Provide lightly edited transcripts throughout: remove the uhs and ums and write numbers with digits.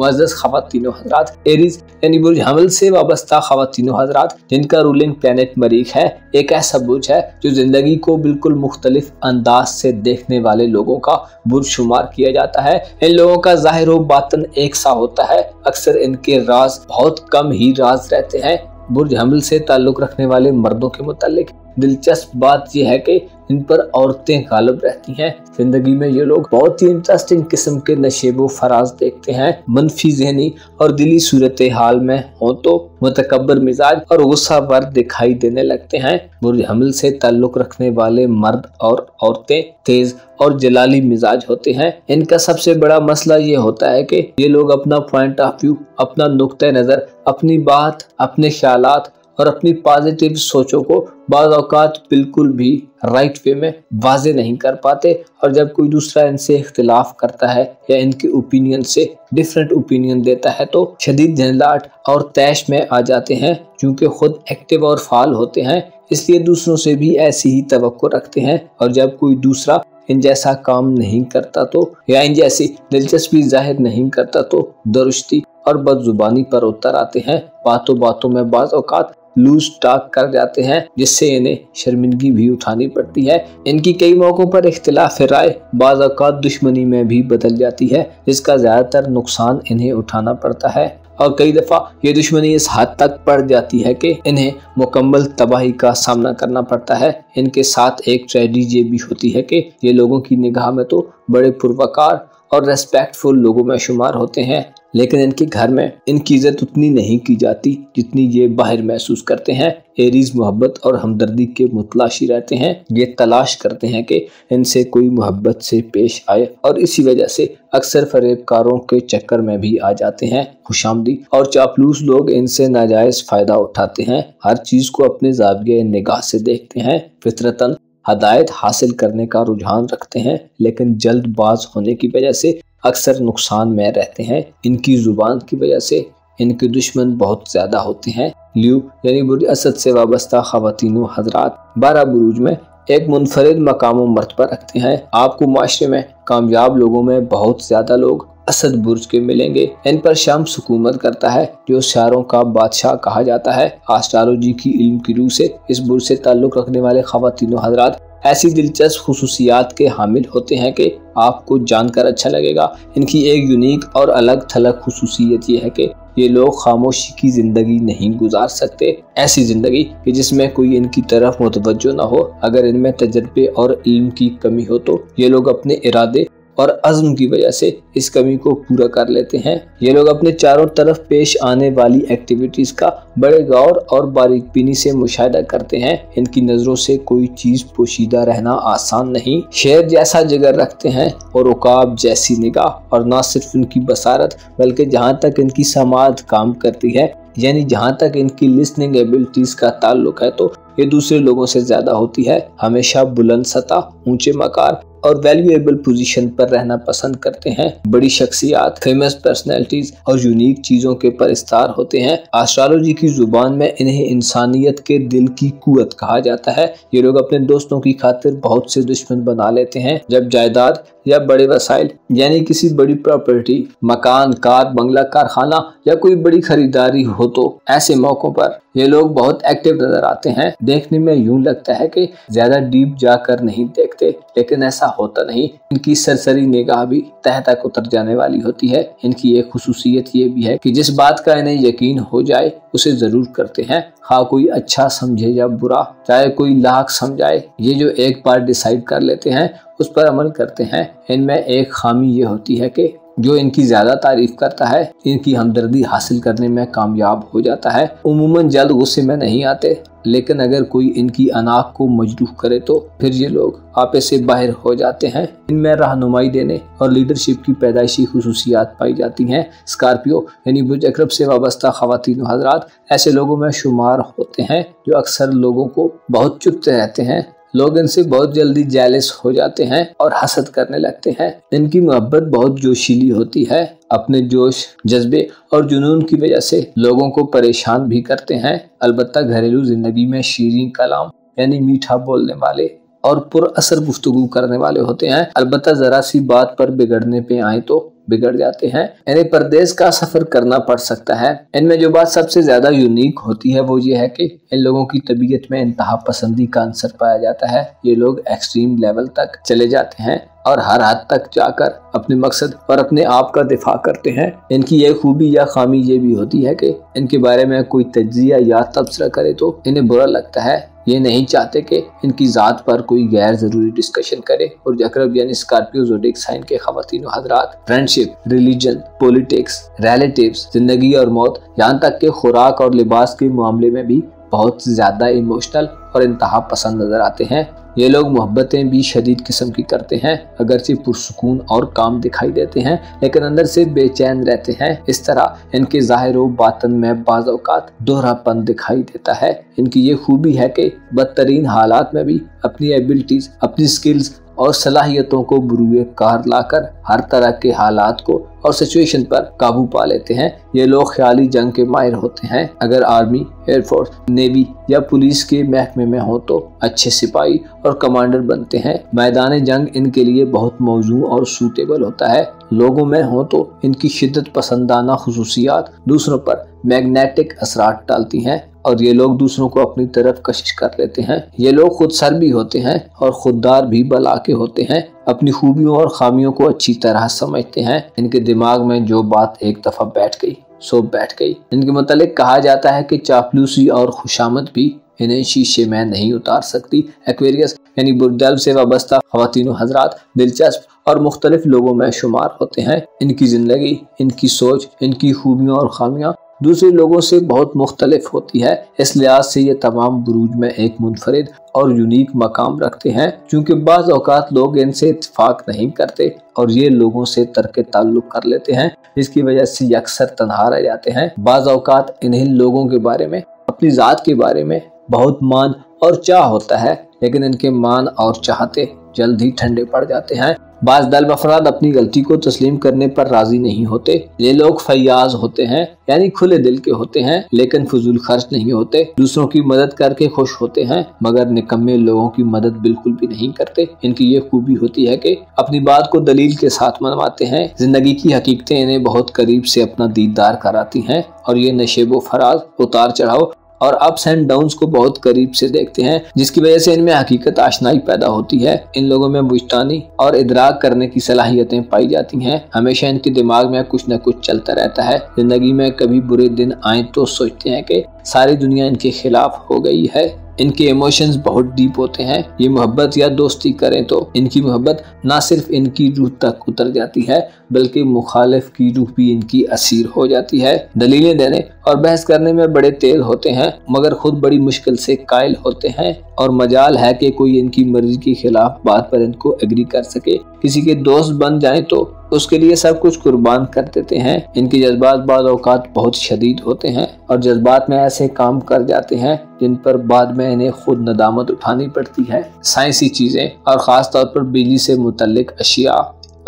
मुअज़्ज़ज़ ख़वातीनो हज़रात, Aries यानी बुर्ज हमल से वाबस्ता ख़वातीनो हज़रात जिनका रूलिंग प्लैनेट मरीख है, एक ऐसा बुर्ज है जो जिंदगी को बिल्कुल मुख्तलिफ अंदाज से देखने वाले लोगों का बुर्ज शुमार किया जाता है। इन लोगों का ज़ाहिर व बातिन एक सा होता है, अक्सर इनके राज बहुत कम ही राज रहते हैं। बुर्ज हमल से ताल्लुक़ रखने वाले मर्दों के मुतालिक दिलचस्प बात यह है कि इन पर औरतें गालिब रहती हैं। जिंदगी में ये लोग बहुत ही इंटरेस्टिंग किस्म के नशेबो फराज देखते हैं। मनफी ज़हनी और दिली सूरत हाल में हो तो मुतकब्बर मिजाज और गुस्सा वर दिखाई देने लगते हैं। बुर्ज हमल से ताल्लुक़ रखने वाले मर्द और औरतें तेज और जलाली मिजाज होते हैं। इनका सबसे बड़ा मसला ये होता है कि ये लोग अपना पॉइंट ऑफ व्यू, अपना नुक्ता नज़र, अपनी बात, अपने ख्यालात और अपनी पॉजिटिव सोचों को बाज़ औक़ात बिल्कुल भी राइट वे में वाज़े नहीं कर पाते, और जब कोई दूसरा इनसे इख्तिलाफ करता है या इनके ओपिनियन से डिफरेंट ओपिनियन देता है तो शदीद झंझलाहट और तैश में आ जाते हैं। क्योंकि खुद एक्टिव और फाल होते हैं, इसलिए दूसरों से भी ऐसी ही तवक्को रखते हैं, और जब कोई दूसरा इन जैसा काम नहीं करता तो या इन जैसी दिलचस्पी जाहिर नहीं करता तो दुरुस्ती और बदजुबानी पर उतर आते हैं। बातों बातों में बाज़ औक़ात लूज टाक कर जाते हैं, जिससे इन्हें शर्मिंदगी भी उठानी पड़ती है। इनकी कई मौक़ों पर इख्तिलाफ राय बाज़ औक़ात दुश्मनी में भी बदल जाती है, जिसका ज़्यादातर नुकसान इन्हें उठाना पड़ता है, और कई दफ़ा ये दुश्मनी इस हद तक बढ़ जाती है कि इन्हें मुकम्मल तबाही का सामना करना पड़ता है। इनके साथ एक ट्रेजेडी ये भी होती है कि ये लोगों की निगाह में तो बड़े पुरवकार और रेस्पेक्टफुल लोगों में शुमार होते हैं, लेकिन इनके घर में इनकी इज्जत उतनी नहीं की जाती जितनी ये बाहर महसूस करते हैं। एरीज मोहब्बत और हमदर्दी के मुतलाशी रहते हैं। ये तलाश करते हैं कि इनसे कोई मोहब्बत से पेश आए, और इसी वजह से अक्सर फरेबकारों के चक्कर में भी आ जाते हैं। खुशामदी और चापलूस लोग इनसे नाजायज़ फ़ायदा उठाते हैं, हर चीज़ को अपने ज़ाविये निगाह से देखते हैं, फितरतन हदायत हासिल करने का रुझान रखते हैं, लेकिन जल्दबाज होने की वजह से अक्सर नुकसान में रहते हैं। इनकी ज़ुबान की वजह से इनके दुश्मन बहुत ज़्यादा होते हैं। लियू यानी बुर्ज असद से वाबस्ता ख़वातीनो हज़रात 12 बुरूज में एक मुनफरिद मकाम मर्तबा रखते हैं। आपको माशरे में कामयाब लोगों में बहुत ज़्यादा लोग असद बुर्ज के मिलेंगे। इन पर शम्स हुकूमत करता है, जो शायरों का बादशाह कहा जाता है। एस्ट्रोलॉजी की इल्म की रूह से इस बुर्ज से ताल्लुक़ रखने वाले ख़वातीनो हज़रात ऐसी दिलचस्प खुसूसियात के हामिल होते हैं कि आपको जानकर अच्छा लगेगा। इनकी एक यूनिक और अलग थलग खुसूसियत ये है कि ये लोग खामोशी की ज़िंदगी नहीं गुजार सकते, ऐसी ज़िंदगी कि जिसमें कोई इनकी तरफ मुतवज्जो ना हो। अगर इनमें तजर्बे और इल्म की कमी हो तो ये लोग अपने इरादे और अज़्म की वजह से इस कमी को पूरा कर लेते हैं। ये लोग अपने चारों तरफ पेश आने वाली एक्टिविटीज़ का बड़े गौर और बारीकबीनी से मुशाहिदा करते हैं। इनकी नज़रों से कोई चीज़ पोशीदा रहना आसान नहीं। शेर जैसा जिगर रखते हैं और उकाब जैसी निगाह, और न सिर्फ इनकी बसारत बल्कि जहाँ तक इनकी समाअत काम करती है, यानी जहाँ तक इनकी लिसनिंग एबिलिटीज़ का ताल्लुक है, तो ये दूसरे लोगों से ज़्यादा होती है। हमेशा बुलंद सतह, ऊंचे मकार और वैल्यूएबल पोजीशन पर रहना पसंद करते हैं। बड़ी शख्सियात, फेमस पर्सनैलिटीज और यूनिक चीज़ों के परिस्तार होते हैं। एस्ट्रोलॉजी की जुबान में इन्हें इंसानियत के दिल की कुव्वत कहा जाता है। ये लोग अपने दोस्तों की खातिर बहुत से दुश्मन बना लेते हैं। जब जायदाद या बड़े वसाइल यानी किसी बड़ी प्रॉपर्टी, मकान, कार, बंगला, कारखाना या कोई बड़ी खरीदारी हो तो ऐसे मौक़ों पर ये लोग बहुत एक्टिव नजर आते हैं। देखने में यूं लगता है कि ज्यादा डीप जाकर नहीं देखते, लेकिन ऐसा होता नहीं। इनकी सरसरी निगाह भी तह तक उतर जाने वाली होती है। इनकी एक खुसूसियत ये भी है कि जिस बात का इन्हें यकीन हो जाए उसे जरूर करते हैं, हाँ कोई अच्छा समझे या बुरा, चाहे कोई लाख समझाए। ये जो एक बार डिसाइड कर लेते हैं उस पर अमल करते हैं। इनमें एक खामी ये होती है कि जो इनकी ज्यादा तारीफ करता है इनकी हमदर्दी हासिल करने में कामयाब हो जाता है। उमूमन जल्द गुस्से में नहीं आते, लेकिन अगर कोई इनकी अनाक को मजरूह करे तो फिर ये लोग आपे से बाहर हो जाते हैं। इनमें रहनुमाई देने और लीडरशिप की पैदाइशी खुसूसियात पाई जाती हैं। स्कॉर्पियो यानी बुर्ज अकरब से वाबस्ता ख़वातीन हज़रात ऐसे लोगों में शुमार होते हैं जो अक्सर लोगों को बहुत चुपते रहते हैं। लोग इनसे बहुत जल्दी जेलस हो जाते हैं और हसद करने लगते हैं। इनकी मोहब्बत बहुत जोशीली होती है। अपने जोश, जज्बे और जुनून की वजह से लोगों को परेशान भी करते हैं। अलबत्ता घरेलू जिंदगी में शीरीं कलाम यानी मीठा बोलने वाले और पुरअसर गुफ्तगू करने वाले होते हैं। अलबत्ता जरा सी बात पर बिगड़ने पे आए तो बिगड़ जाते हैं। इन्हें परदेश का सफर करना पड़ सकता है। इनमें जो बात सबसे ज्यादा यूनिक होती है वो ये है कि इन लोगों की तबीयत में इंतहा पसंदी का अंसर पाया जाता है। ये लोग एक्सट्रीम लेवल तक चले जाते हैं और हर हद तक जाकर अपने मकसद और अपने आप का दिफा करते हैं। इनकी ये खूबी या खामी ये भी होती है कि इनके बारे में कोई तज्जिया या तबसरा करे तो इन्हें बुरा लगता है। ये नहीं चाहते कि इनकी ज़ात पर कोई गैर ज़रूरी डिस्कशन करे। और अक़रब यानी स्कॉर्पियो ज़ोडिएक साइन के ख़वातीन व हज़रात फ्रेंडशिप, रिलीजन, पॉलिटिक्स, रिलेटिव्स, ज़िंदगी और मौत, यहाँ तक कि खुराक और लिबास के मामले में भी बहुत ज़्यादा इमोशनल और इंतहा पसंद नज़र आते हैं। ये लोग मोहब्बतें भी शदीद किस्म की करते हैं, अगरचे पुरसुकून और काम दिखाई देते हैं लेकिन अंदर से बेचैन रहते हैं। इस तरह इनके ज़ाहिर व बातन में बाज़ औक़ात दोहरापन दिखाई देता है। इनकी ये खूबी है कि बदतरीन हालात में भी अपनी एबिलिटीज़, अपनी स्किल्स और सलाहियतों को बुरुए कार लाकर हर तरह के हालात को और सिचुएशन पर काबू पा लेते हैं। ये लोग ख्याली जंग के माहिर होते हैं। अगर आर्मी, एयरफोर्स, नेवी या पुलिस के महकमे में हो तो अच्छे सिपाही और कमांडर बनते हैं। मैदान जंग इनके लिए बहुत मौजू और सूटेबल होता है। लोगों में हो तो इनकी शिद्दत पसंदाना खुसूसियात दूसरों पर मैग्नेटिक असरात डालती हैं और ये लोग दूसरों को अपनी तरफ कशिश कर लेते हैं। ये लोग खुद सर भी होते हैं और खुददार भी बला के होते हैं। अपनी खूबियों और खामियों को अच्छी तरह समझते हैं। इनके दिमाग में जो बात एक दफा बैठ गई सो बैठ गई। इनके मुतालिक कहा जाता है कि चापलूसी और खुशामद भी इन्हें शीशे में नहीं उतार सकती। एक्वेरियस यानी बुर्दल से वाबस्ता ख़वातीन व हज़रात दिलचस्प और मुख्तलिफ लोगों में शुमार होते हैं। इनकी ज़िंदगी, इनकी सोच, इनकी खूबियाँ और खामियाँ दूसरे लोगों से बहुत मुख्तलिफ होती है। इस लिहाज से ये तमाम बुरूज में एक मुनफरिद और यूनिक मकाम रखते हैं। चूँकि बाज़ औक़ात लोग इनसे इत्तेफाक नहीं करते और ये लोगों से तर्क ताल्लुक़ कर लेते हैं, जिसकी वजह से ये अक्सर तन्हा रह जाते हैं। बाज़ औक़ात इन्हीं लोगों के बारे में, अपनी ज़ात के बारे में बहुत मान और चाह होता है, लेकिन इनके मान और चाहते जल्द ही ठंडे पड़ जाते हैं। बाज़ दल अफराद अपनी गलती को तस्लीम करने पर राजी नहीं होते। ये लोग फैयाज होते हैं यानी खुले दिल के होते हैं, लेकिन फजूल खर्च नहीं होते। दूसरों की मदद करके खुश होते हैं मगर निकम्मे लोगों की मदद बिल्कुल भी नहीं करते। इनकी ये खूबी होती है कि अपनी बात को दलील के साथ मनवाते हैं। जिंदगी की हकीकतें इन्हें बहुत करीब से अपना दीदार कराती हैं और ये नशेबो फराज, उतार चढ़ाव और अप्स एंड डाउन्स को बहुत करीब से देखते हैं, जिसकी वजह से इनमें हकीकत आशनाई पैदा होती है। इन लोगों में बुझतानी और इदराक करने की सलाहियतें पाई जाती हैं। हमेशा इनके दिमाग में कुछ न कुछ चलता रहता है। जिंदगी में कभी बुरे दिन आए तो सोचते हैं कि सारी दुनिया इनके खिलाफ हो गई है। इनके इमोशंस बहुत डीप होते हैं। ये मोहब्बत या दोस्ती करें तो इनकी मोहब्बत ना सिर्फ इनकी रूह तक उतर जाती है बल्कि मुखालिफ की रूह भी इनकी असीर हो जाती है। दलीलें देने और बहस करने में बड़े तेज होते हैं मगर खुद बड़ी मुश्किल से कायल होते हैं और मजाल है कि कोई इनकी मर्जी के खिलाफ बात पर इनको एग्री कर सके। किसी के दोस्त बन जाएं तो उसके लिए सब कुछ कुर्बान कर देते हैं। इनके जज्बात बाद औकात बहुत शदीद होते हैं और जज्बात में ऐसे काम कर जाते हैं जिन पर बाद में इन्हें खुद नदामत उठानी पड़ती है। साइंसी चीज़ें और ख़ास तौर पर बिजली से मुतल्लिक अशिया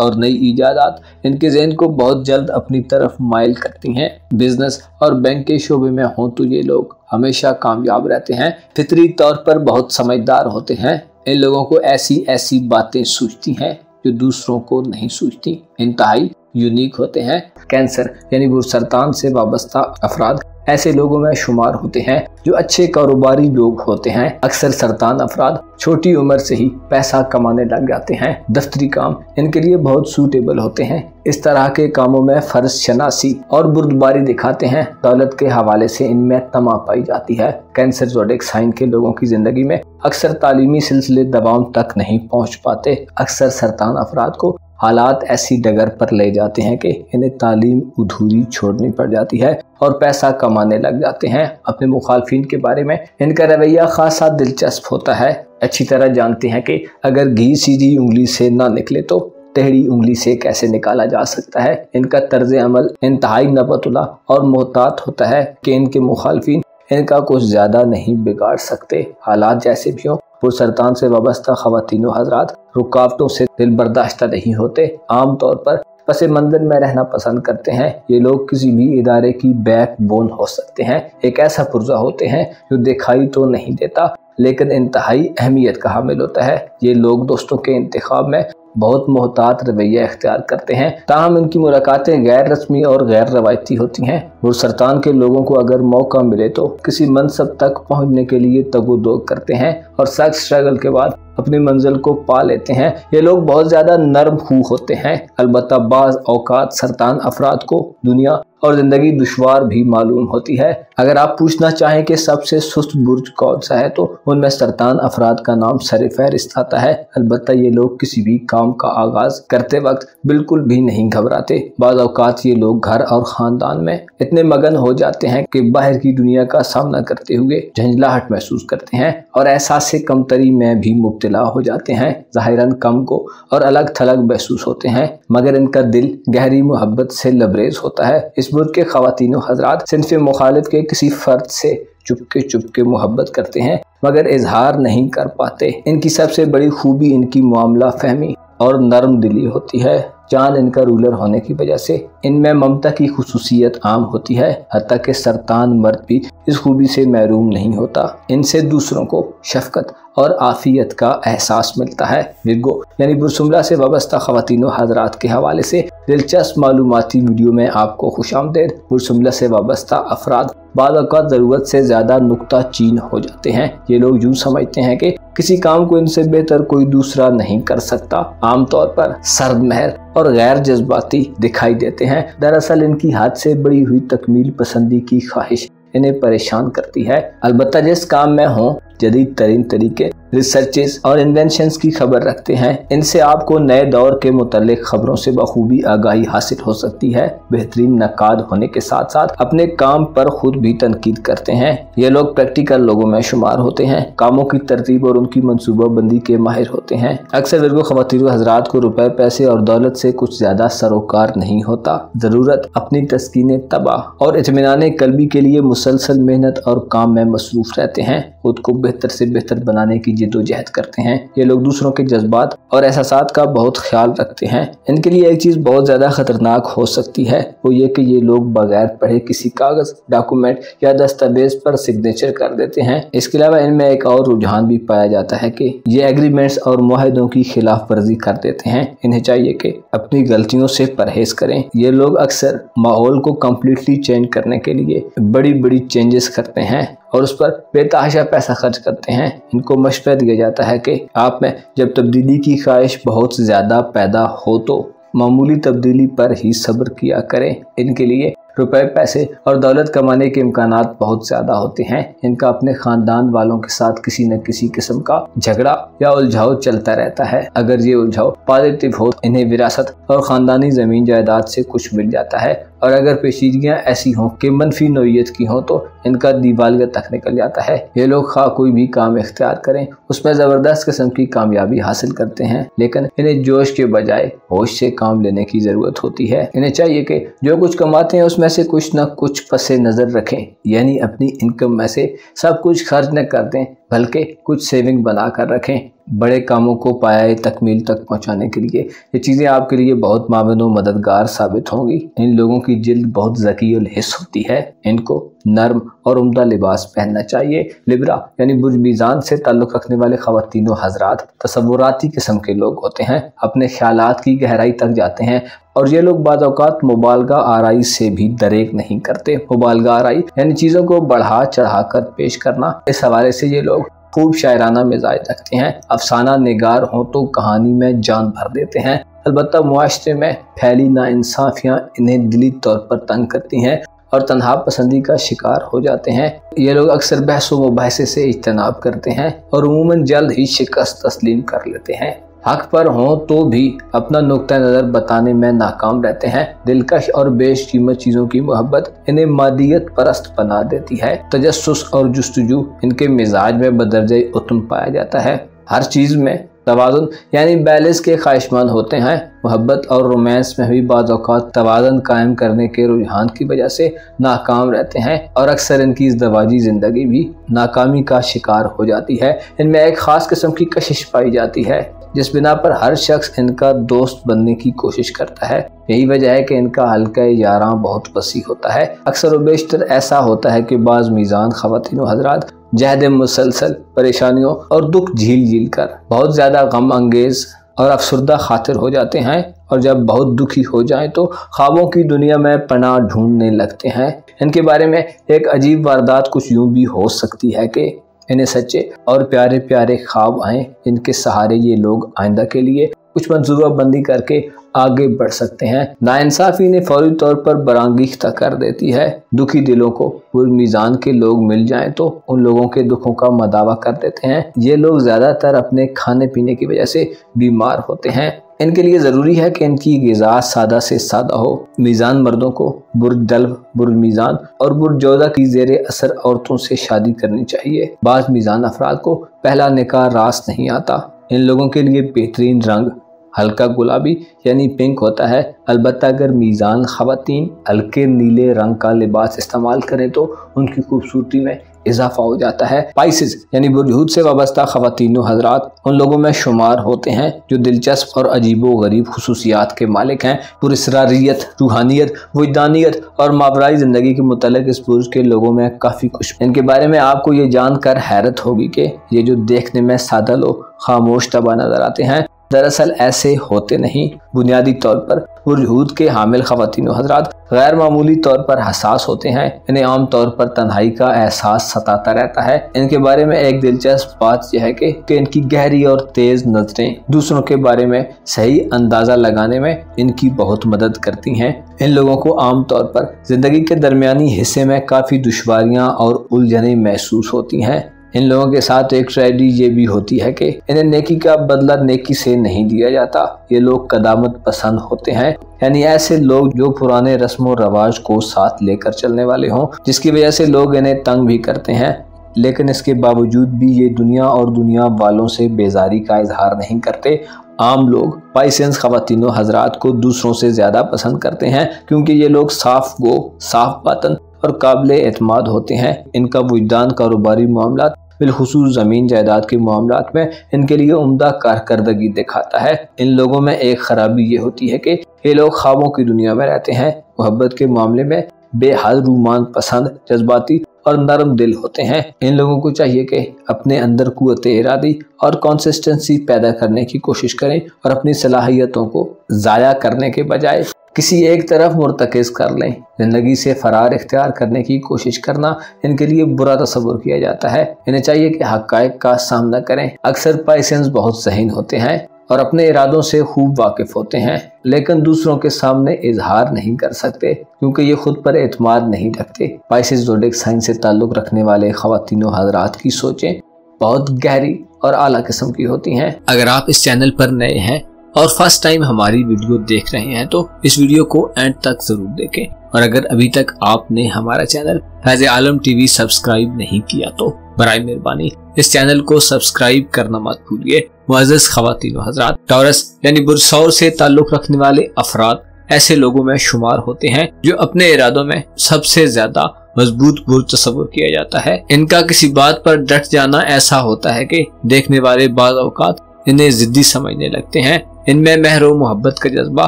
और नई ईजादात इनके ज़हन को बहुत जल्द अपनी तरफ माइल करती हैं। बिजनेस और बैंक के शोबे में हों तो ये लोग हमेशा कामयाब रहते हैं। फितरी तौर पर बहुत समझदार होते हैं। इन लोगों को ऐसी ऐसी बातें सूझती हैं जो दूसरों को नहीं सूझती। इंतहाई यूनिक होते हैं। कैंसर यानी वो सरतान से वाबस्ता अफराद ऐसे लोगों में शुमार होते हैं जो अच्छे कारोबारी लोग होते हैं। अक्सर सरतान अफराद छोटी उम्र से ही पैसा कमाने लग जाते हैं। दफ्तरी काम इनके लिए बहुत सूटेबल होते हैं। इस तरह के कामों में फर्ज शनासी और बुर्दबारी दिखाते हैं। दौलत के हवाले से इनमें तमा पाई जाती है। कैंसर ज़ोडिएक साइन के लोगों की जिंदगी में अक्सर तालीमी सिलसिले दबाव तक नहीं पहुँच पाते। अक्सर सरतान अफराद को हालात ऐसी डगर पर ले जाते हैं कि इन्हें तालीम अधूरी छोड़नी पड़ जाती है और पैसा कमाने लग जाते हैं। अपने मुखालफिन के बारे में इनका रवैया खासा दिलचस्प होता है। अच्छी तरह जानते हैं कि अगर घी सीधी उंगली से ना निकले तो टेढ़ी उंगली से कैसे निकाला जा सकता है। इनका तर्ज अमल इंतहाई नबतुल्ला और मोहतात होता है कि इनके मुखालफिन इनका कुछ ज़्यादा नहीं बिगाड़ सकते। हालात जैसे भी हों, पुरसरतान से वाबस्ता ख़वातीन व हज़रात रुकावटों से दिल बर्दाश्त नहीं होते। आम तौर पर पस मंज़र में रहना पसंद करते हैं। ये लोग किसी भी इदारे की बैक बोन हो सकते हैं। एक ऐसा पुर्जा होते हैं जो दिखाई तो नहीं देता लेकिन इंतहाई अहमियत का हामिल होता है। ये लोग दोस्तों के इंतखाब में बहुत मोहतात रवैया इख्तियार करते हैं, ताहम इनकी मुलाकातें गैर रस्मी और गैर रवायती होती हैं। बुरसरतान के लोगों को अगर मौका मिले तो किसी मनसब तक पहुंचने के लिए तगो-दो करते हैं और सख्त स्ट्रगल के बाद अपनी मंजिल को पा लेते हैं। ये लोग बहुत ज्यादा नरम खूह होते हैं। अलबत्ता बाज़ औकात सरतान अफराद को दुनिया और जिंदगी दुश्वार भी मालूम होती है। अगर आप पूछना चाहें कि सबसे सुस्त बुर्ज कौन सा है तो उनमें सरतान अफराद का नाम सर फहरिस्त आता है। अलबत्ता ये लोग किसी भी काम का आगाज करते वक्त बिल्कुल भी नहीं घबराते। बाज़ औकात ये लोग घर और खानदान में इतने मगन हो जाते हैं कि बाहर की दुनिया का सामना करते हुए झंझलाहट महसूस करते हैं और एहसास से कमतरी में भी मुब्तला हो जाते हैं। ज़ाहिरन कम को और अलग थलग महसूस होते हैं, मगर इनका दिल गहरी मोहब्बत से लबरेज होता है। इस बुर्ज के ख़वातीन हज़रात सिन्फ़ मुखालिफ के किसी फर्द से चुपके मोहब्बत करते हैं, मगर इजहार नहीं कर पाते। इनकी सबसे बड़ी खूबी इनकी मामला फहमी और नरम दिली होती है। चांद इनका रूलर होने की वजह से इनमें ममता की खुसूसियत आम होती है। हत्ता कि सरतान मर्द भी इस खूबी से महरूम नहीं होता। इनसे दूसरों को शफकत और आफियत का एहसास मिलता है। विर्गो यानी बुरसुमला से वाबस्ता ख़वातीन हज़रात के हवाले से दिलचस्प मालूमाती वीडियो में आपको खुशामदीद। बुरसुमला से वाबस्ता अफराद बाद औक़ात ज़रूरत से ज़्यादा नुक्ता चीन हो जाते हैं। ये लोग यूँ समझते हैं कि किसी काम को इनसे बेहतर कोई दूसरा नहीं कर सकता। आमतौर पर सर्द महर और गैर जज्बाती दिखाई देते हैं। दरअसल इनकी हद से बड़ी हुई तकमील पसंदी की ख्वाहिश इन्हें परेशान करती है। अलबत्ता जिस काम में हों जदीद तरीन तरीके, रिसर्चेस और इन्वेंशंस की खबर रखते हैं। इनसे आपको नए दौर के मुतल्लिक खबरों से बखूबी आगाही हासिल हो सकती है। बेहतरीन नकाद होने के साथ साथ अपने काम पर खुद भी तनकीद करते हैं। ये लोग प्रैक्टिकल लोगों में शुमार होते हैं, कामों की तरतीब और उनकी मनसूबा बंदी के माहिर होते हैं। अक्सर विर्गो ख़वातीन हज़रात को रुपए पैसे और दौलत से कुछ ज्यादा सरोकार नहीं होता। ज़रूरत अपनी तस्कीन तबाह और इत्मीनान कल्बी के लिए मुसलसल मेहनत और काम में मसरूफ रहते हैं। खुद को बेहतर से बेहतर बनाने की जिद्दोजहद करते हैं। ये लोग दूसरों के जज्बात और एहसासात का बहुत ख्याल रखते हैं। इनके लिए एक चीज़ बहुत ज़्यादा खतरनाक हो सकती है, वो ये कि ये लोग बगैर पढ़े किसी कागज़, डॉक्यूमेंट या दस्तावेज पर सिग्नेचर कर देते हैं। इसके अलावा इनमें एक और रुझान भी पाया जाता है कि ये एग्रीमेंट्स और मुआहदों की खिलाफ वर्जी कर देते हैं। इन्हें चाहिए कि अपनी गलतियों से परहेज करें। ये लोग अक्सर माहौल को कम्प्लीटली चेंज करने के लिए बड़ी बड़ी चेंजेस करते हैं और उस पर बेतहाशा पैसा खर्च करते हैं। इनको मशवरा दिया जाता है कि आप में जब तब्दीली की ख्वाहिश बहुत ज़्यादा पैदा हो तो मामूली तब्दीली पर ही सब्र किया करें। इनके लिए रुपए पैसे और दौलत कमाने के इम्कानात बहुत ज़्यादा होते हैं। इनका अपने ख़ानदान वालों के साथ किसी न किसी किस्म का झगड़ा या उलझाव चलता रहता है। अगर ये उलझाव पॉजिटिव हो इन्हें विरासत और ख़ानदानी ज़मीन जायदाद से कुछ मिल जाता है, और अगर पेचीदगियाँ ऐसी हों कि मनफी नौइयत की हों तो इनका दिवालिया तक निकल जाता है। ये लोग खा कोई भी काम इख्तियार करें उसमें ज़बरदस्त किस्म की कामयाबी हासिल करते हैं, लेकिन इन्हें जोश के बजाय होश से काम लेने की ज़रूरत होती है। इन्हें चाहिए कि जो कुछ कमाते हैं उसमें से कुछ न कुछ पसे नज़र रखें, यानी अपनी इनकम में से सब कुछ खर्च न कर दें बल्कि कुछ सेविंग बना कर रखें। बड़े कामों को पाया तकमील तक पहुंचाने के लिए ये चीज़ें आपके लिए बहुत माविन व मददगार साबित होंगी। इन लोगों की जिल्द बहुत ज़की और हिस्स होती है। इनको नर्म और उम्दा लिबास पहनना चाहिए। लिब्रा यानी बुर्ज मीज़ान से ताल्लुक़ रखने वाले ख़वातीन व हज़रात तसव्वुराती किस्म के लोग होते हैं, अपने ख्यालात की गहराई तक जाते हैं और ये लोग बाज़ औक़ात मुबालगा आराई से भी दरेक नहीं करते। मुबालगा आराई यानी चीज़ों को बढ़ा चढ़ा कर पेश करना। इस हवाले से ये लोग खूब शायराना मिजाज रखते हैं। अफसाना निगार हो तो कहानी में जान भर देते हैं। अलबत्ता मुआशरे में फैली नाइंसाफियाँ इन्हें दिली तौर पर तंग करती हैं और तन्हा पसंदी का शिकार हो जाते हैं। ये लोग अक्सर बहस व मुबाहिसे से इज्तनाब करते हैं और उमूमन जल्द ही शिकस्त तस्लीम कर लेते हैं। हक पर हों तो भी अपना नुक्ता नज़र बताने में नाकाम रहते हैं। दिलकश और बेशकीमत चीज़ों की मोहब्बत इन्हें मादियत परस्त बना देती है। तजस्सुस और जुस्तजू इनके मिजाज में बदरजे उत्तम पाया जाता है। हर चीज़ में तवाज़ुन यानी बैलेंस के ख्वाहिशमंद होते हैं। मोहब्बत और रोमांस में भी बाज़ औक़ात तवाज़ुन कायम करने के रुझान की वजह से नाकाम रहते हैं और अक्सर इनकी इज़दवाजी ज़िंदगी भी नाकामी का शिकार हो जाती है। इनमें एक ख़ास किस्म की कशिश पाई जाती है जिस बिना पर हर शख्स इनका दोस्त बनने की कोशिश करता है। यही वजह है कि इनका हल्का यारां बहुत वसी होता है। अक्सर व बेशतर ऐसा होता है कि बाज़ मीज़ान ख़वातीन व हज़रात जहद मुसलसल परेशानियों और दुख झील कर बहुत ज़्यादा गम अंगेज़ और अफसरदा खातिर हो जाते हैं, और जब बहुत दुखी हो जाएं तो ख्वाबों की दुनिया में पनाह ढूंढने लगते हैं। इनके बारे में एक अजीब वारदात कुछ यूं भी हो सकती है कि इन्हें सच्चे और प्यारे प्यारे ख्वाब आए, इनके सहारे ये लोग आइंदा के लिए कुछ मंसूबा बंदी करके आगे बढ़ सकते हैं। नाइंसाफी ने फौरी तौर पर बरांगीख्ता कर देती है। दुखी दिलों को पुरमीज़ान के लोग मिल जाएं तो उन लोगों के दुखों का मदावा कर देते हैं। ये लोग ज़्यादातर अपने खाने पीने की वजह से बीमार होते हैं। इनके लिए ज़रूरी है कि इनकी ग़िज़ा सादा से सादा हो। मीज़ान मर्दों को बुरदल्व, बुरमीज़ान और बुरजौदा की ज़ेरे असर औरतों से शादी करनी चाहिए। बाज़ मीज़ान अफराद को पहला निकाह रास नहीं आता। इन लोगों के लिए बेहतरीन रंग हल्का गुलाबी यानी पिंक होता है। अलबत्ता अगर मीज़ान ख़वातीन हल्के नीले रंग का लिबास इस्तेमाल करें तो उनकी खूबसूरती में इजाफा हो जाता है। स्पाइसेस यानी बुरजहूद से वाबस्ता ख़वातीन हज़रात उन लोगों में शुमार होते हैं जो दिलचस्प और अजीबो गरीब खुसूसियात के मालिक हैं। पुरस्रारियत, रूहानियत, वजदानियत और मावराई ज़िंदगी के मुतल्लिक़ इस बुर्ज के लोगों में काफ़ी कुछ। इनके बारे में आपको ये जानकर हैरत होगी कि ये जो देखने में सादा लोग खामोश तबा नजर आते हैं, दरअसल ऐसे होते नहीं। बुनियादी तौर पर बुरजहूद के हामिल ख़वातीन हज़रात गैर मामूली तौर पर हसास होते हैं। इन्हें आम तौर पर तन्हाई का एहसास सताता रहता है। इनके बारे में एक दिलचस्प बात यह है कि इनकी गहरी और तेज़ नज़रें दूसरों के बारे में सही अंदाज़ा लगाने में इनकी बहुत मदद करती हैं। इन लोगों को आम तौर पर ज़िंदगी के दरमियानी हिस्से में काफ़ी दुश्वारियाँ और उलझनें महसूस होती हैं। इन लोगों के साथ एक ट्रेजेडी ये भी होती है कि इन्हें नेकी का बदला नेकी से नहीं दिया जाता। ये लोग कदामत पसंद होते हैं, यानी ऐसे लोग जो पुराने रस्म व रवाज को साथ लेकर चलने वाले हों, जिसकी वजह से लोग इन्हें तंग भी करते हैं। लेकिन इसके बावजूद भी ये दुनिया और दुनिया वालों से बेजारी का इजहार नहीं करते। आम लोग पाइसेंस ख़वातीन हज़रात को दूसरों से ज़्यादा पसंद करते हैं क्योंकि ये लोग साफ गो, साफ बातन और काबिल एतमाद होते हैं। इनका वजदान कारोबारी मामलात बिलखुसूस ज़मीन जायदाद के मामलात में इनके लिए उम्दा कारकर्दगी दिखाता है। इन लोगों में एक खराबी ये होती है कि ये लोग ख्वाबों की दुनिया में रहते हैं। मोहब्बत के मामले में बेहद रूमान पसंद, जज्बाती और नरम दिल होते हैं। इन लोगों को चाहिए कि अपने अंदर कुव्वत इरादी और कंसिस्टेंसी पैदा करने की कोशिश करें और अपनी सलाहियतों को ज़ाया करने के बजाय किसी एक तरफ मुर्तकिज़ कर लें। ज़िंदगी से फरार इख्तियार करने की कोशिश करना इनके लिए बुरा तस्वुर किया जाता है। इन्हें चाहिए कि हक़ाइक़ का सामना करें। अक्सर पाइसेंस बहुत ज़हीन होते हैं और अपने इरादों से खूब वाकिफ़ होते हैं, लेकिन दूसरों के सामने इजहार नहीं कर सकते क्योंकि ये खुद पर एतमाद नहीं रखते। पाइसेस ज़ोडिएक साइन से ताल्लुक़ रखने वाले ख़वातीन हज़रात की सोचें बहुत गहरी और आला किस्म की होती हैं। अगर आप इस चैनल पर नए हैं और फर्स्ट टाइम हमारी वीडियो देख रहे हैं तो इस वीडियो को एंड तक जरूर देखें, और अगर अभी तक आपने हमारा चैनल फैज़ आलम टीवी सब्सक्राइब नहीं किया तो बराए मेहरबानी इस चैनल को सब्सक्राइब करना मत भूलिए। मुअज़्ज़ज़ ख़वातीन हज़रात, टॉरस यानी बुरसौर से ताल्लुक़ रखने वाले अफराद ऐसे लोगों में शुमार होते हैं जो अपने इरादों में सबसे ज्यादा मजबूत बुर्ज तस्वुर किया जाता है। इनका किसी बात पर डट जाना ऐसा होता है कि देखने वाले बाज़ औक़ात इन्हें जिद्दी समझने लगते हैं। इनमें महर व मोहब्बत का जज्बा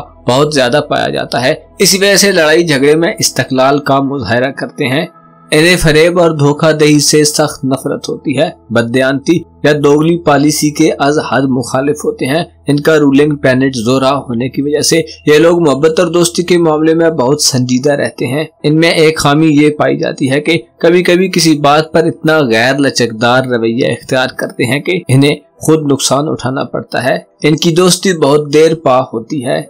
बहुत ज्यादा पाया जाता है। इसी वजह से लड़ाई झगड़े में इस्तक़लाल का मुज़ाहरा करते हैं। इन्हें फरेब और धोखाधड़ी से सख्त नफरत होती है। बददियानती या दोगली पॉलिसी के अज हद मुखालिफ होते हैं। इनका रूलिंग प्लैनेट ज़ोरा होने की वजह से ये लोग मोहब्बत और दोस्ती के मामले में बहुत संजीदा रहते हैं। इनमें एक खामी ये पाई जाती है कि कभी कभी किसी बात पर इतना गैर लचकदार रवैया इख्तियार करते हैं कि इन्हें खुद नुकसान उठाना पड़ता है। इनकी दोस्ती बहुत देर पा होती है।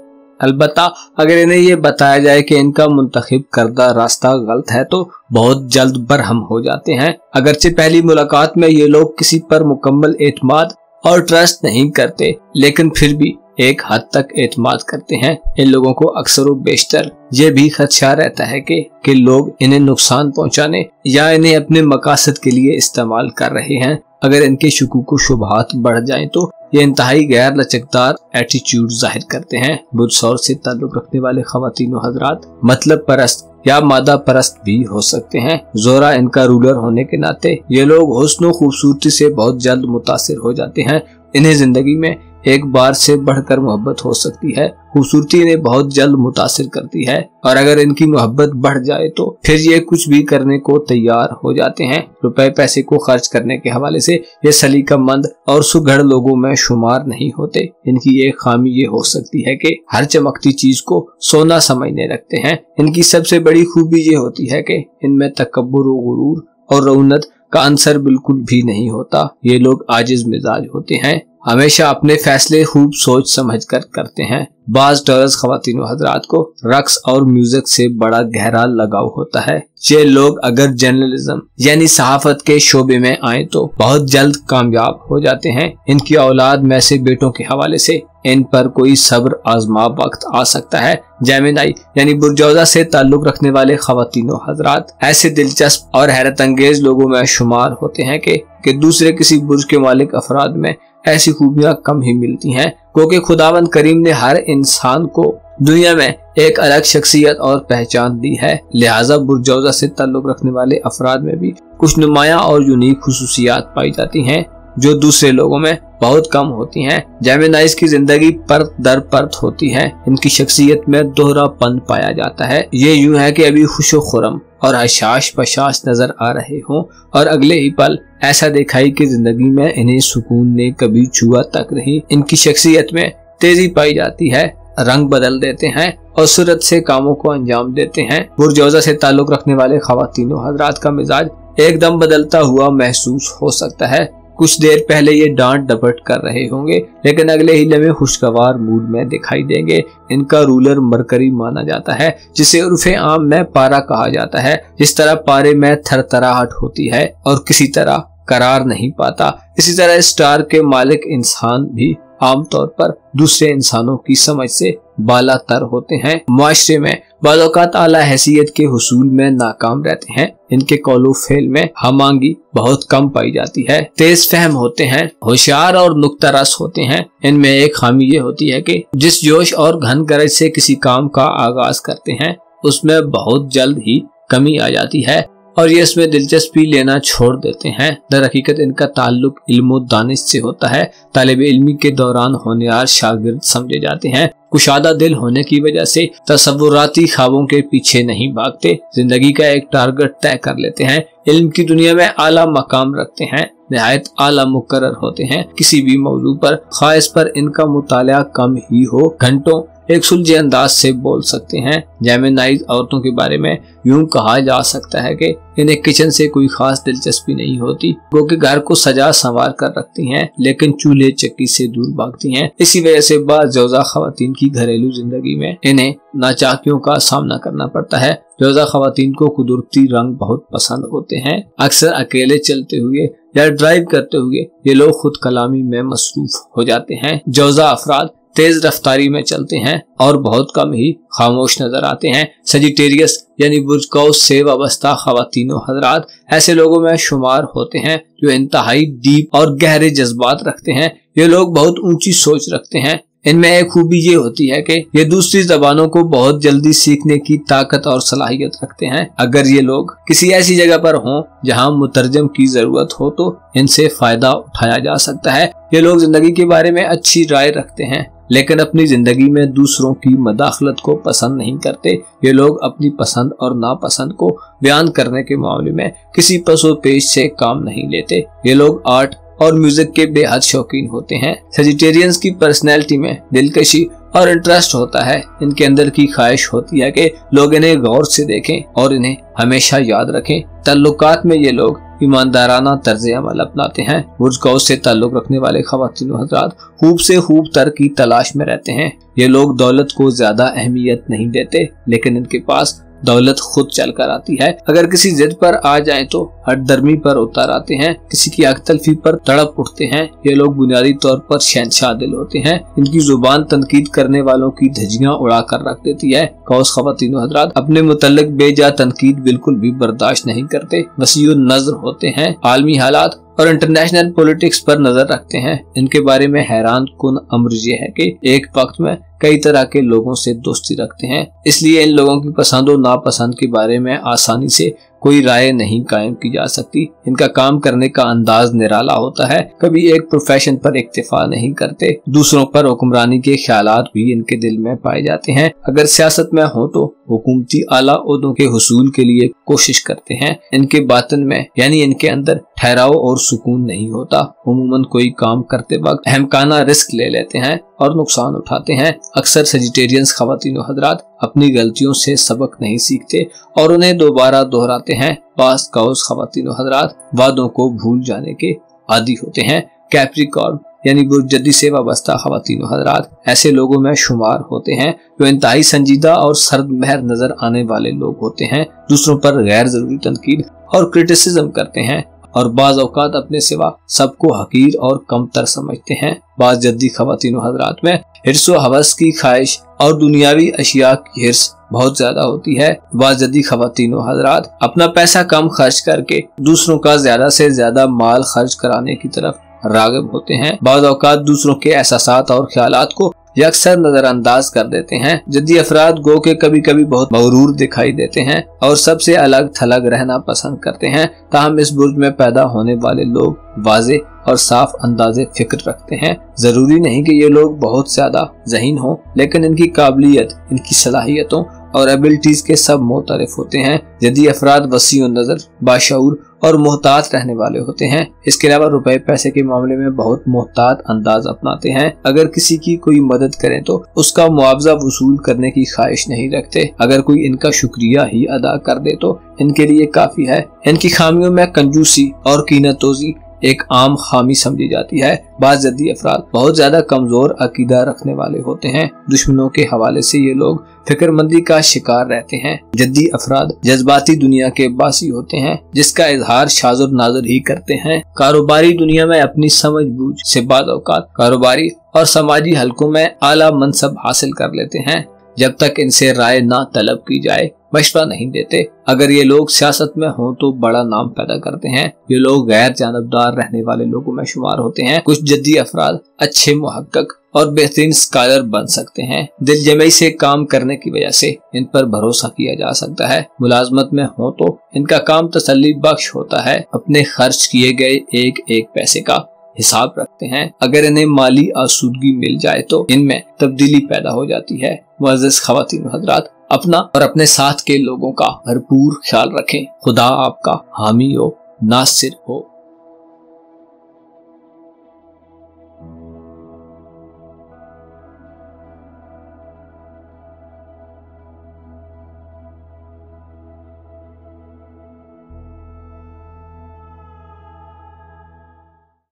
अलबत्ता अगर इन्हें ये बताया जाए कि इनका मुंतखब करदा रास्ता गलत है तो बहुत जल्द बरहम हो जाते हैं। अगरचे पहली मुलाकात में ये लोग किसी पर मुकम्मल एतमाद और ट्रस्ट नहीं करते, लेकिन फिर भी एक हद तक एतमाद करते हैं। इन लोगों को अक्सर व बेशतर ये भी खदशा रहता है कि लोग इन्हें नुकसान पहुंचाने या इन्हें अपने मकासद के लिए इस्तेमाल कर रहे हैं। अगर इनके शुकूक व शुबहात बढ़ जाएं तो ये इंतहाई गैर लचकदार एटीट्यूड जाहिर करते हैं। बुरसौर से ताल्लुक रखने वाले ख़वातीन व हज़रात मतलब परस्त या मादा परस्त भी हो सकते हैं। ज़ोरा इनका रूलर होने के नाते ये लोग हुस्न व खूबसूरती से बहुत जल्द मुतासिर हो जाते हैं। इन्हें जिंदगी में एक बार से बढ़कर मोहब्बत हो सकती है। खूबसूरती इन्हें बहुत जल्द मुतासिर करती है और अगर इनकी मोहब्बत बढ़ जाए तो फिर ये कुछ भी करने को तैयार हो जाते हैं। रुपए पैसे को खर्च करने के हवाले से ये सलीकामंद और सुघड़ लोगों में शुमार नहीं होते। इनकी एक खामी ये हो सकती है कि हर चमकती चीज को सोना समझने लगते हैं। इनकी सबसे बड़ी खूबी ये होती है कि इनमें तकब्बुर और गुरूर और रौनक का अंसर बिल्कुल भी नहीं होता। ये लोग आजिज मिजाज होते हैं, हमेशा अपने फैसले खूब सोच समझ कर करते हैं। बाज टॉरस ख्वातीन व हजरात को रक्स और म्यूजिक से बड़ा गहरा लगाव होता है। ये लोग अगर जर्नलिज्म यानी सहाफत के शोबे में आए तो बहुत जल्द कामयाब हो जाते हैं। इनकी औलाद में से बेटों के हवाले से इन पर कोई सब्र आजमा वक्त आ सकता है। जेमिनाई यानी बुर्जौजा से ताल्लुक रखने वाले ख्वातीन व हजरात ऐसे दिलचस्प और हैरत अंगेज लोगों में शुमार होते हैं कि दूसरे किसी बुर्ज के मालिक अफराद में ऐसी खूबियां कम ही मिलती हैं, क्योंकि खुदावंद करीम ने हर इंसान को दुनिया में एक अलग शख्सियत और पहचान दी है। लिहाजा बुर्जौजा से ताल्लुक रखने वाले अफराद में भी कुछ नुमाया और यूनिक खुसूसियात पाई जाती हैं जो दूसरे लोगों में बहुत कम होती हैं। जेमिनाइज की जिंदगी परत दर परत होती है। इनकी शख्सियत में दोहरापन पाया जाता है। ये यूं है कि अभी खुशो खुरम और हशाश पशाश नजर आ रहे हों और अगले ही पल ऐसा दिखाई कि जिंदगी में इन्हें सुकून ने कभी छुआ तक नहीं। इनकी शख्सियत में तेजी पाई जाती है, रंग बदल देते हैं और सूरत से कामों को अंजाम देते हैं। बुर्जौजा से ताल्लुक रखने वाले ख्वातीनों हजरात का मिजाज एकदम बदलता हुआ महसूस हो सकता है। कुछ देर पहले ये डांट डपट कर रहे होंगे, लेकिन अगले ही लम्हे खुशगवार मूड में दिखाई देंगे। इनका रूलर मरकरी माना जाता है, जिसे उर्फे आम में पारा कहा जाता है। जिस तरह पारे में थरथराहट होती है और किसी तरह करार नहीं पाता, इसी तरह स्टार के मालिक इंसान भी आमतौर पर दूसरे इंसानों की समझ से बाला तर होते हैं। मुआशरे में बाज़-औक़ात आला हैसियत के हुसूल में नाकाम रहते हैं। इनके कौलो फेल में हमांगी बहुत कम पाई जाती है। तेज फहम होते हैं, होशियार और नुक्तारस होते हैं। इनमें एक खामी ये होती है कि जिस जोश और घन गरज से किसी काम का आगाज करते हैं उसमें बहुत जल्द ही कमी आ जाती है और ये इसमें दिलचस्पी लेना छोड़ देते हैं। दर हकीकत इनका ताल्लुक इल्म दानिश से होता है। तालिब इल्मी के दौरान होनहार शागिर्द समझे जाते हैं। कुशादा दिल होने की वजह से तसव्वुराती ख्वाबों के पीछे नहीं भागते, जिंदगी का एक टारगेट तय कर लेते हैं। इल्म की दुनिया में आला मकाम रखते हैं, निहायत आला मुकर्रर होते हैं। किसी भी मौजू पर ख्वाहिश पर इनका मुताला कम ही हो, घंटों एक सुलझे अंदाज से बोल सकते हैं। जेमिनाइज औरतों के बारे में यूं कहा जा सकता है कि इन्हें किचन से कोई खास दिलचस्पी नहीं होती, क्योंकि घर को सजा संवार कर रखती हैं, लेकिन चूल्हे चक्की से दूर भागती हैं। इसी वजह से बाज़-जौज़ा ख़वातीन की घरेलू जिंदगी में इन्हें नाचाकियों का सामना करना पड़ता है। जौज़ा ख़वातीन को कुदरती रंग बहुत पसंद होते हैं। अक्सर अकेले चलते हुए या ड्राइव करते हुए ये लोग खुद कलामी में मसरूफ हो जाते हैं। जौज़ा अफराद तेज रफ्तारी में चलते हैं और बहुत कम ही खामोश नजर आते हैं। सजिटेरियस यानी बुर्ज से वाबस्ता ख़वातीनों हजरात ऐसे लोगों में शुमार होते हैं जो इंतहाई डीप और गहरे जज्बात रखते हैं। ये लोग बहुत ऊंची सोच रखते हैं। इनमें एक खूबी ये होती है कि ये दूसरी जबानों को बहुत जल्दी सीखने की ताकत और सलाहियत रखते हैं। अगर ये लोग किसी ऐसी जगह पर हों जहां मुतरजम की जरूरत हो तो इनसे फायदा उठाया जा सकता है। ये लोग जिंदगी के बारे में अच्छी राय रखते हैं, लेकिन अपनी जिंदगी में दूसरों की मदाखलत को पसंद नहीं करते। ये लोग अपनी पसंद और नापसंद को बयान करने के मामले में किसी पसोपेश से काम नहीं लेते। ये लोग आर्ट और म्यूजिक के बेहद शौकीन होते हैं। सेजिटेरियंस की पर्सनैलिटी में दिलकशी और इंटरेस्ट होता है। इनके अंदर की ख्वाहिश होती है कि लोग इन्हें गौर से देखें और इन्हें हमेशा याद रखें। ताल्लुकात में ये लोग ईमानदाराना तर्ज अमल अपनाते हैं। बुर्ज कौस से ताल्लुक रखने वाले ख़वातीन हज़रात खूब से खूब तर की तलाश में रहते हैं। ये लोग दौलत को ज्यादा अहमियत नहीं देते, लेकिन इनके पास दौलत खुद चल कर आती है। अगर किसी जिद पर आ जाए तो हठधर्मी पर उतर आते हैं, किसी की हक तलफी पर तड़प उठते हैं। ये लोग बुनियादी तौर पर शहनशाह दिल होते हैं। इनकी जुबान तनकीद करने वालों की धज्जियां उड़ा कर रख देती है। कौस ख़वातीन हज़रात अपने मुतल्लिक बेजा तनकीद बिल्कुल भी बर्दाश्त नहीं करते। वसीउन नज़र होते हैं, आलमी हालात और इंटरनेशनल पॉलिटिक्स पर नजर रखते हैं। इनके बारे में हैरान कुन अम्र ये है कि एक वक्त में कई तरह के लोगों से दोस्ती रखते हैं, इसलिए इन लोगों की पसंद और नापसंद के बारे में आसानी से कोई राय नहीं कायम की जा सकती। इनका काम करने का अंदाज निराला होता है, कभी एक प्रोफेशन पर इक्तिफा नहीं करते, दूसरों पर हुक्मरानी के ख्यालात भी इनके दिल में पाए जाते हैं। अगर सियासत में हो तो हुकूमती आला ओहदों के हुसूल के लिए कोशिश करते हैं। इनके बातन में यानी इनके अंदर ठहराव और सुकून नहीं होता। उमूमन कोई काम करते वक्त अहमकाना रिस्क ले लेते हैं और नुकसान उठाते हैं। अक्सर सेजिटेरियंस ख्वातीन हजरात अपनी गलतियों से सबक नहीं सीखते और उन्हें दोबारा दोहराते हैं। बास काउस ख्वातीन हजरात वादों को भूल जाने के आदी होते हैं। कैप्रिकॉर्न यानी बुर्जदी से वाबस्ता ख्वातीन हजरात ऐसे लोगों में शुमार होते हैं जो इंतहाई संजीदा और सर्द महर नजर आने वाले लोग होते हैं। दूसरों पर गैर जरूरी तनकीद और क्रिटिसिज्म करते हैं और बाज औकात अपने सिवा सबको हकीर और कमतर समझते हैं। बाज जद्दी ख्वातीन हजरात में हिर्स व हवस की ख्वाहिश और दुनियावी अशिया की हिर्स बहुत ज्यादा होती है। बाज जद्दी ख्वातीन हजरात अपना पैसा कम खर्च करके दूसरों का ज्यादा से ज्यादा माल खर्च कराने की तरफ राग़िब होते हैं। बाज़ औक़ात दूसरों के एहसासात और ख्यालात को यकसर नजरअंदाज कर देते हैं। जद्दी अफराद गो के कभी कभी बहुत मगरूर दिखाई देते हैं और सबसे अलग थलग रहना पसंद करते हैं। ताहम इस बुर्ज में पैदा होने वाले लोग वाज़े और साफ अंदाजे फिक्र रखते हैं। जरूरी नहीं कि ये लोग बहुत ज्यादा ज़हीन हों, लेकिन इनकी काबिलियत, इनकी सलाहियतों और एबिलिटीज के सब मोतरफ होते हैं। जद्दी अफराद वसीउ नजर, बाशऊर और मोहतात रहने वाले होते हैं। इसके अलावा रुपए पैसे के मामले में बहुत मोहतात अंदाज अपनाते हैं। अगर किसी की कोई मदद करें तो उसका मुआवजा वसूल करने की ख्वाहिश नहीं रखते। अगर कोई इनका शुक्रिया ही अदा कर दे तो इनके लिए काफी है। इनकी खामियों में कंजूसी और कीनतोजी एक आम खामी समझी जाती है। बाज़ जद्दी अफराद बहुत ज्यादा कमजोर अकीदा रखने वाले होते हैं। दुश्मनों के हवाले से ये लोग फिक्रमंदी का शिकार रहते हैं। जद्दी अफराद जज्बाती दुनिया के बासी होते हैं, जिसका इजहार शाजुर नाजुर ही करते हैं। कारोबारी दुनिया में अपनी समझ बूझ से बाज़ औक़ात कारोबारी और समाजी हलकों में आला मनसब हासिल कर लेते हैं। जब तक इनसे राय ना तलब की जाए मशवरा नहीं देते। अगर ये लोग सियासत में हों तो बड़ा नाम पैदा करते हैं। ये लोग गैर जानबदार रहने वाले लोगों में शुमार होते हैं। कुछ जद्दी अफराद अच्छे मुहक्किक और बेहतरीन स्कॉलर बन सकते हैं। दिल जमई से काम करने की वजह से इन पर भरोसा किया जा सकता है। मुलाजमत में हो तो इनका काम तसल्ली बख्श होता है। अपने खर्च किए गए एक एक पैसे का हिसाब रखते हैं। अगर इन्हें माली आसूदगी मिल जाए तो इनमें तब्दीली पैदा हो जाती है। मुअज़्ज़िज़ ख़वातीन हज़रात, अपना और अपने साथ के लोगों का भरपूर ख्याल रखें। खुदा आपका हामी हो, नासिर हो।